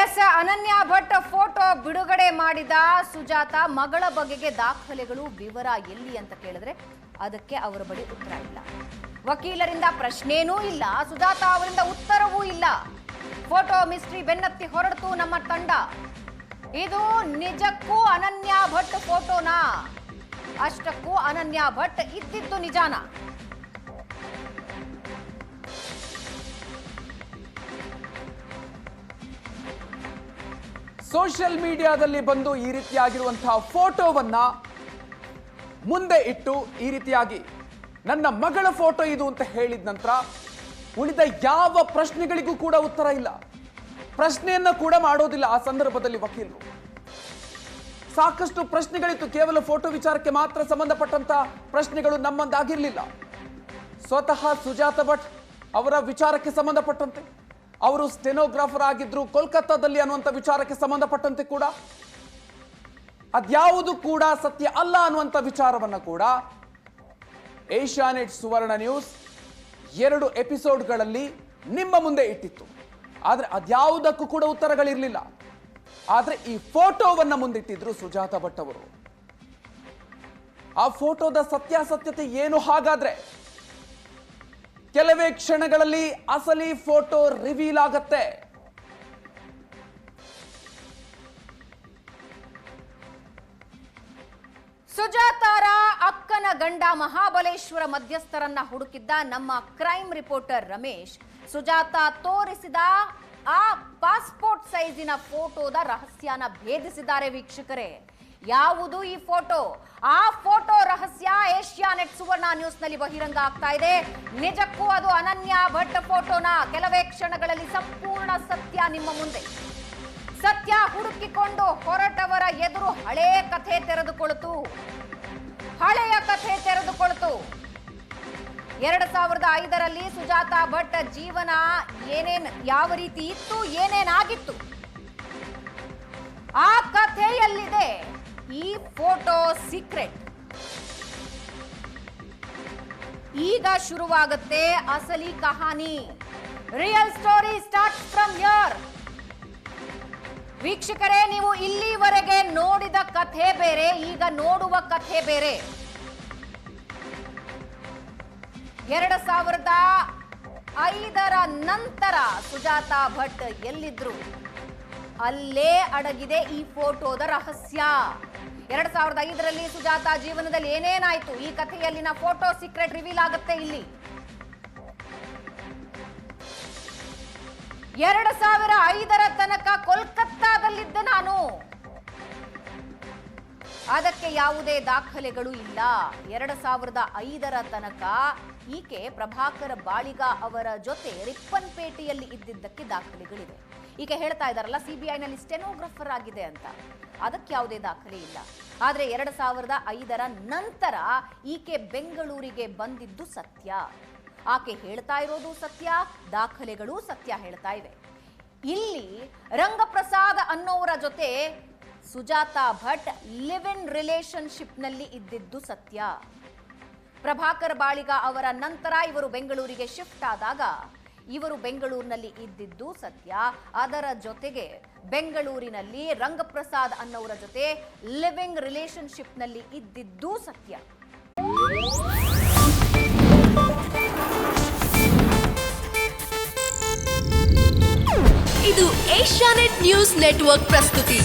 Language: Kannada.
ಎಸ್ ಅನನ್ಯ ಭಟ್ ಫೋಟೋ ಬಿಡುಗಡೆ ಮಾಡಿದ ಸುಜಾತ ಮಗಳ ಬಗೆಗೆ ದಾಖಲೆಗಳು ವಿವರ ಎಲ್ಲಿ ಅಂತ ಕೇಳಿದ್ರೆ ಅದಕ್ಕೆ ಅವರ ಬಳಿ ಉತ್ತರ ಇಲ್ಲ. ವಕೀಲರಿಂದ ಪ್ರಶ್ನೆನೂ ಇಲ್ಲ, ಸುಜಾತ ಅವರಿಂದ ಉತ್ತರವೂ ಇಲ್ಲ. ಫೋಟೋ ಮಿಸ್ಟ್ರಿ ಬೆನ್ನತ್ತಿ ಹೊರಡ್ತು ನಮ್ಮ ತಂಡ. ಇದು ನಿಜಕ್ಕೂ ಅನನ್ಯ ಭಟ್ ಫೋಟೋನಾ? ಅಷ್ಟಕ್ಕೂ ಅನನ್ಯ ಭಟ್ ಇದ್ದಿದ್ದು ನಿಜಾನ? ಸೋಷಿಯಲ್ ಮೀಡಿಯಾದಲ್ಲಿ ಬಂದು ಈ ರೀತಿಯಾಗಿರುವಂತಹ ಫೋಟೋವನ್ನ ಮುಂದೆ ಇಟ್ಟು ಈ ರೀತಿಯಾಗಿ ನನ್ನ ಮಗಳ ಫೋಟೋ ಇದು ಅಂತ ಹೇಳಿದ ನಂತರ ಉಳಿದ ಯಾವ ಪ್ರಶ್ನೆಗಳಿಗೂ ಕೂಡ ಉತ್ತರ ಇಲ್ಲ. ಪ್ರಶ್ನೆಯನ್ನ ಕೂಡ ಮಾಡೋದಿಲ್ಲ ಆ ಸಂದರ್ಭದಲ್ಲಿ ವಕೀಲರು. ಸಾಕಷ್ಟು ಪ್ರಶ್ನೆಗಳಿತ್ತು, ಕೇವಲ ಫೋಟೋ ವಿಚಾರಕ್ಕೆ ಮಾತ್ರ ಸಂಬಂಧಪಟ್ಟಂತ ಪ್ರಶ್ನೆಗಳು ನಮ್ಮಂದಾಗಿರ್ಲಿಲ್ಲ. ಸ್ವತಃ ಸುಜಾತ ಭಟ್ ಅವರ ವಿಚಾರಕ್ಕೆ ಸಂಬಂಧಪಟ್ಟಂತೆ, ಅವರು ಸ್ಟೆನೋಗ್ರಾಫರ್ ಆಗಿದ್ರು ಕೋಲ್ಕತ್ತಾದಲ್ಲಿ ಅನ್ನುವಂಥ ವಿಚಾರಕ್ಕೆ ಸಂಬಂಧಪಟ್ಟಂತೆ ಕೂಡ ಅದ್ಯಾವುದು ಕೂಡ ಸತ್ಯ ಅಲ್ಲ ಅನ್ನುವಂಥ ವಿಚಾರವನ್ನ ಕೂಡ ಏಷ್ಯಾನೆಟ್ ಸುವರ್ಣ ನ್ಯೂಸ್ 2 ಎಪಿಸೋಡ್ಗಳಲ್ಲಿ ನಿಮ್ಮ ಮುಂದೆ ಇಟ್ಟಿತ್ತು. ಆದ್ರೆ ಅದ್ಯಾವುದಕ್ಕೂ ಕೂಡ ಉತ್ತರಗಳಿರಲಿಲ್ಲ. ಆದ್ರೆ ಈ ಫೋಟೋವನ್ನ ಮುಂದಿಟ್ಟಿದ್ರು ಸುಜಾತ ಭಟ್ ಅವರು. ಆ ಫೋಟೋದ ಸತ್ಯಾಸತ್ಯತೆ ಏನು ಹಾಗಾದ್ರೆ? ಕೆಲವೇ ಕ್ಷಣಗಳಲ್ಲಿ ಅಸಲಿ ಫೋಟೋ ರಿವೀಲ್ ಆಗತ್ತೆ. ಸುಜಾತಾರ ಅಕ್ಕನ ಗಂಡ ಮಹಾಬಲೇಶ್ವರ ಮಧ್ಯಸ್ಥರನ್ನ ಹುಡುಕಿದ್ದ ನಮ್ಮ ಕ್ರೈಮ್ ರಿಪೋರ್ಟರ್ ರಮೇಶ್ ಸುಜಾತ ತೋರಿಸಿದ ಆ ಪಾಸ್ಪೋರ್ಟ್ ಸೈಜಿನ ಫೋಟೋದ ರಹಸ್ಯನ ಭೇದಿಸಿದ್ದಾರೆ ವೀಕ್ಷಕರೇ. ಯಾವುದು ಈ ಫೋಟೋ? ಆ ಫೋಟೋ ರಹಸ್ಯ ಏಷ್ಯಾನೆಟ್ ಸುವರ್ಣ ನ್ಯೂಸ್ ನಲ್ಲಿ ಬಹಿರಂಗ ಆಗ್ತಾ ಇದೆ. ನಿಜಕ್ಕೂ ಅದು ಅನನ್ಯ ಭಟ್ ಫೋಟೋನಾ? ಕೆಲವೇ ಕ್ಷಣಗಳಲ್ಲಿ ಸಂಪೂರ್ಣ ಸತ್ಯ ನಿಮ್ಮ ಮುಂದೆ. ಸತ್ಯ ಹುಡುಕಿಕೊಂಡು ಹೊರಟವರ ಎದುರು ಹಳೆಯ ಕಥೆ ತೆರೆದುಕೊಳ್ತು. 2005ರಲ್ಲಿ ಸುಜಾತ ಭಟ್ ಜೀವನ ಯಾವ ರೀತಿ ಇತ್ತು, ಏನೇನಾಗಿತ್ತು, ಆ ಕಥೆಯಲ್ಲಿದೆ ಈ ಫೋಟೋ ಸೀಕ್ರೆಟ್. ಈಗ ಶುರುವಾಗುತ್ತೆ ಅಸಲಿ ಕಹಾನಿ. Real story start from here. ವೀಕ್ಷಕರೇ, ನೀವು ಇಲ್ಲಿವರೆಗೆ ನೋಡಿದ ಕಥೆ ಬೇರೆ, ಈಗ ನೋಡುವ ಕಥೆ ಬೇರೆ. 2005ರ ನಂತರ ಸುಜಾತ ಭಟ್ ಎಲ್ಲಿದ್ರು ಅಲ್ಲೇ ಅಡಗಿದೆ ಈ ಫೋಟೋದ ರಹಸ್ಯ. 2005ರಲ್ಲಿ ಸುಜಾತ ಜೀವನದಲ್ಲಿ ಏನೇನಾಯ್ತು, ಈ ಕಥೆಯಲ್ಲಿನ ಫೋಟೋ ಸೀಕ್ರೆಟ್ ರಿವೀಲ್ ಆಗುತ್ತೆ ಇಲ್ಲಿ. 2005ರ ತನಕ ಕೋಲ್ಕತ್ತಾದಲ್ಲಿದ್ದೆ ನಾನು. ಅದಕ್ಕೆ ಯಾವುದೇ ದಾಖಲೆಗಳು ಇಲ್ಲ. 2005ರ ತನಕ ಈಕೆ ಪ್ರಭಾಕರ ಬಾಳಿಗ ಅವರ ಜೊತೆ ರಿಪ್ಪನ್ಪೇಟೆಯಲ್ಲಿ ಇದ್ದಿದ್ದಕ್ಕೆ ದಾಖಲೆಗಳಿವೆ. ಈಕೆ ಹೇಳ್ತಾ ಇದ್ದಾರಲ್ಲ ಸಿಬಿಐನಲ್ಲಿ ಸ್ಟೆನೋಗ್ರಾಫರ್ ಆಗಿದೆ ಅಂತ, ಅದಕ್ಕೆ ಯಾವುದೇ ದಾಖಲೆ ಇಲ್ಲ. ಆದ್ರೆ 2005ರ ನಂತರ ಈಕೆ ಬೆಂಗಳೂರಿಗೆ ಬಂದಿದ್ದು ಸತ್ಯ. ಆಕೆ ಹೇಳ್ತಾ ಇರೋದು ಸತ್ಯ, ದಾಖಲೆಗಳು ಸತ್ಯ ಹೇಳ್ತಾ ಇವೆ. ಇಲ್ಲಿ ರಂಗಪ್ರಸಾದ್ ಅನ್ನೋರ ಜೊತೆ Sujata Bhat live in relationship ನಲ್ಲಿ ಇದ್ದಿದ್ದು ಸತ್ಯ. ಪ್ರಭಾಕರ್ ಬಾಳಿಗ ಅವರ ನಂತರ ಇವರು ಬೆಂಗಳೂರಿಗೆ ಶಿಫ್ಟ್ ಆದಾಗ ಇವರು ಬೆಂಗಳೂರಿನಲ್ಲಿ ಇದ್ದಿದ್ದು ಸತ್ಯ. ಅದರ ಜೊತೆಗೆ ಬೆಂಗಳೂರಿನಲ್ಲಿ ರಂಗಪ್ರಸಾದ್ ಅನ್ನೋರ ಜೊತೆ ಲಿವಿಂಗ್ ರಿಲೇಶನ್ಶಿಪ್ ನಲ್ಲಿ ಇದ್ದಿದ್ದು ಸತ್ಯ. ಇದು ಏಷ್ಯಾನೆಟ್ ನ್ಯೂಸ್ ನೆಟ್ವರ್ಕ್ ಪ್ರಸ್ತುತಿ.